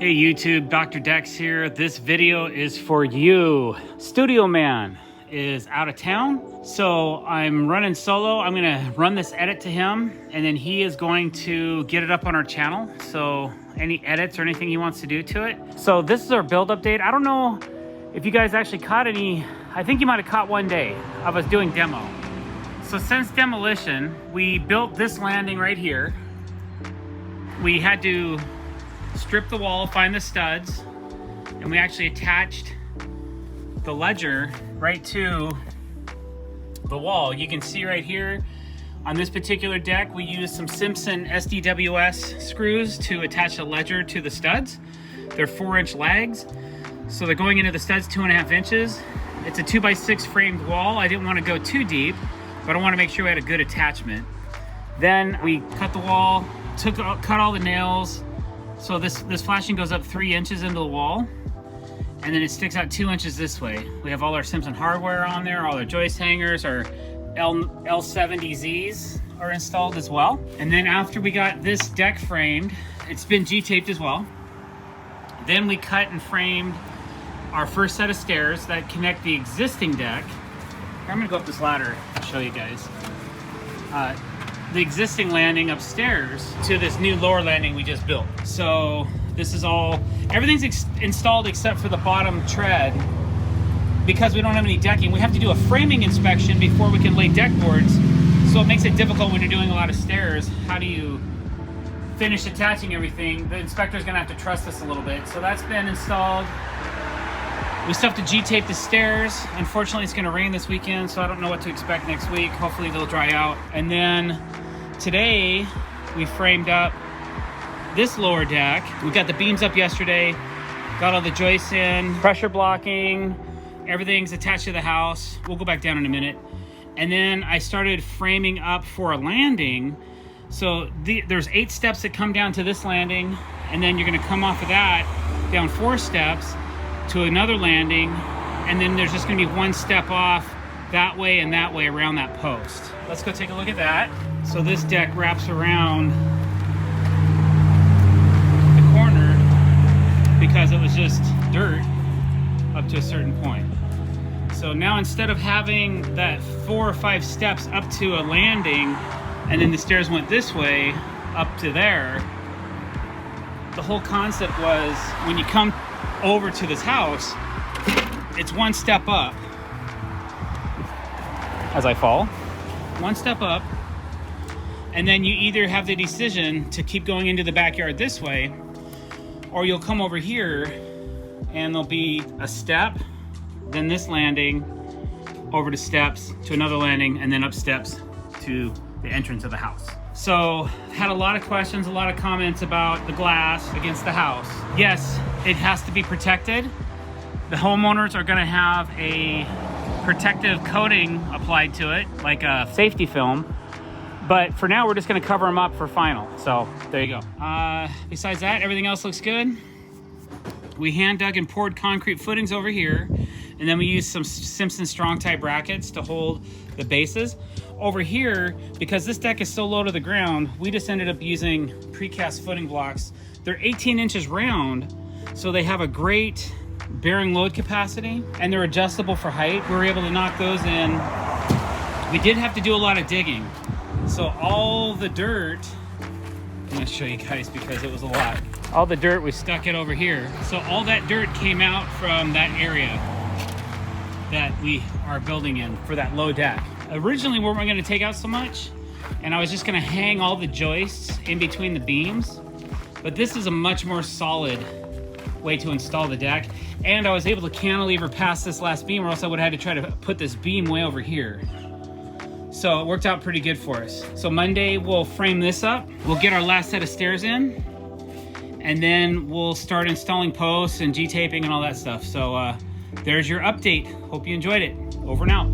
Hey YouTube, drdecks here. This video is for you. Studio Man is out of town, so I'm running solo. I'm gonna run this edit to him, and then he is going to get it up on our channel. So any edits or anything he wants to do to it. So this is our build update. I don't know if you guys actually caught any. I think you might have caught one day of us doing demo. So since demolition, we built this landing right here. We had to strip the wall, find the studs, and we actually attached the ledger right to the wall. You can see right here on this particular deck, we used some Simpson SDWS screws to attach the ledger to the studs. They're 4-inch lags, so they're going into the studs 2.5 inches. It's a 2x6 framed wall. I didn't want to go too deep, but I want to make sure we had a good attachment. Then we cut the wall, cut all the nails. So this flashing goes up 3 inches into the wall, and then it sticks out 2 inches this way. We have all our Simpson hardware on there, all our joist hangers, our L70Zs are installed as well. And then after we got this deck framed, it's been G-taped as well. Then we cut and framed our first set of stairs that connect the existing deck. I'm gonna go up this ladder and show you guys. The existing landing upstairs to this new lower landing we just built. So this is all, everything's installed except for the bottom tread. Because we don't have any decking, we have to do a framing inspection before we can lay deck boards. So it makes it difficult when you're doing a lot of stairs. How do you finish attaching everything? The inspector's gonna have to trust us a little bit. So that's been installed. We still have to G-tape the stairs. Unfortunately, it's gonna rain this weekend, so I don't know what to expect next week. Hopefully they'll dry out. And then today, we framed up this lower deck. We got the beams up yesterday, got all the joists in, pressure blocking, everything's attached to the house. We'll go back down in a minute. And then I started framing up for a landing. So there's 8 steps that come down to this landing, and then you're gonna come off of that down 4 steps to another landing, and then there's just gonna be 1 step off that way and that way around that post. Let's go take a look at that. So this deck wraps around the corner because it was just dirt up to a certain point. So now instead of having that 4 or 5 steps up to a landing and then the stairs went this way up to there, the whole concept was when you come over to this house, it's 1 step up as I fall, 1 step up, and then you either have the decision to keep going into the backyard this way, or you'll come over here and there'll be a step, then this landing, over to steps, to another landing, and then up steps to the entrance of the house. So, had a lot of questions, a lot of comments about the glass against the house. Yes, it has to be protected. The homeowners are gonna have a protective coating applied to it, like a safety film. But for now, we're just gonna cover them up for final. So there you go. Besides that, everything else looks good. We hand dug and poured concrete footings over here. And then we used some Simpson strong tie brackets to hold the bases. Over here, because this deck is so low to the ground, we just ended up using precast footing blocks. They're 18 inches round, so they have a great bearing load capacity, and they're adjustable for height. We were able to knock those in. We did have to do a lot of digging. So all the dirt, I'm gonna show you guys because it was a lot. All the dirt, we stuck it over here. So all that dirt came out from that area that we are building in for that low deck. Originally, we weren't gonna take out so much, and I was just gonna hang all the joists in between the beams, but this is a much more solid way to install the deck. And I was able to cantilever past this last beam, or else I would have had to try to put this beam way over here. So it worked out pretty good for us. So Monday, we'll frame this up. We'll get our last set of stairs in, and then we'll start installing posts and G-taping and all that stuff. So there's your update. Hope you enjoyed it. Over and out.